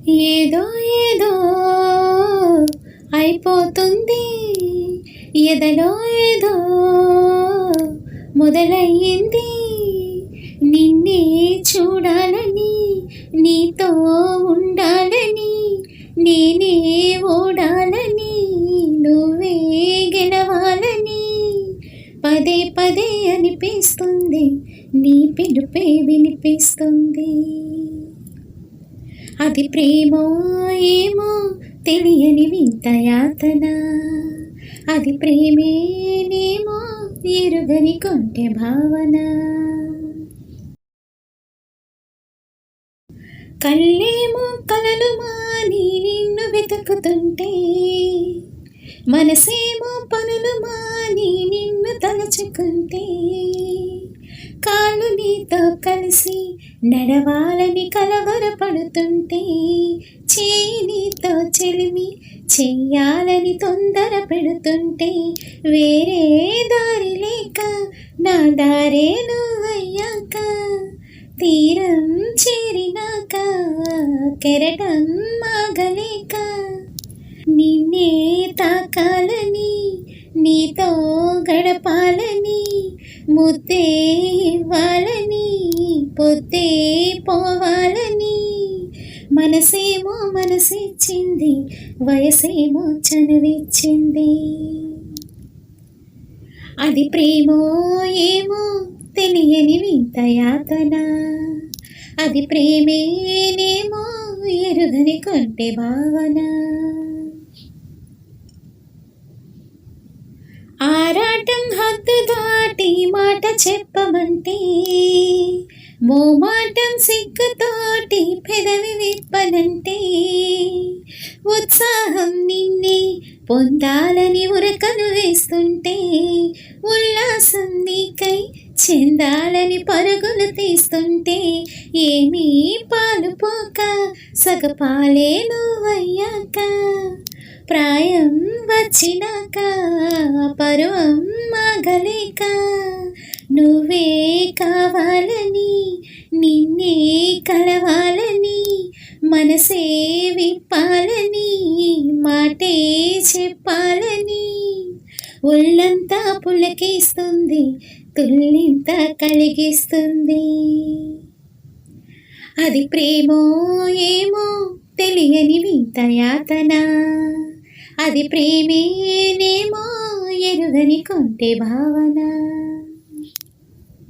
ఏదో ఏదో అయిపోతుంది, ఎదలో ఏదో మొదలయ్యింది. నిన్నే చూడాలని, నీతో ఉండాలని, నేనే ఓడాలని, నువ్వే గెలవాలని పదే పదే అనిపిస్తుంది, నీ పిలుపే వినిపిస్తుంది. అది ప్రేమో ఏమో తెలియని వింత యాతన, అది ప్రేమేనేమో ఎరుగని కొంటె భావన. కళ్ళేమో కలలు మాని నిన్ను వెతుకుతుంటే, మనసేమో పనులు మాని నిన్ను తలుచుకుంటే, కాళ్ళు నీతో కలిసి నడవాలని కలవరపడుతుంటే, చేయి నీతో చెలిమి చెయ్యాలని తొందర పెడుతుంటే, వేరే దారి లేక నా దారే నువ్వయ్యాక, తీరం చేరినాక కెరటం మాగలేక, నిన్నే తాకాలని, నీతో గడపాలని, ముద్దే ఇవ్వాలని, పొద్దే పోవాలని, మనసేమో మనసిచ్చింది, వయసేమో చనువిచ్చింది. అది ప్రేమో ఏమో తెలియని వింత యాతన, అది ప్రేమేనేమో ఎరుగని కొంటె భావన. ఆరాటం హద్దు దాటి మాట చెప్పమంటే, మోమాటం సిగ్గుతోటి పెదవి విప్పనంటే, ఉత్సాహం నిన్నే పొందాలని ఉరకలు వేస్తుంటే, ఉల్లాసం నీకై చెందాలని పరుగులు తీస్తుంటే, ఏమీ పాలు పోక సగపాలే నువ్వయ్యాక, ప్రాయం వచ్చినాక పరువం మాగలేక, నువ్వే కావాలని, నిన్నే కలవాలని, మనసే విప్పాలని, మాటే చెప్పాలని, ఒళ్ళంతా పులకిస్తుంది, తుల్లింత కలిగిస్తుంది. అది ప్రేమో ఏమో తెలియని వింత యాతన, అది ప్రేమేనేమో ఎరుగని కొంటె భావన.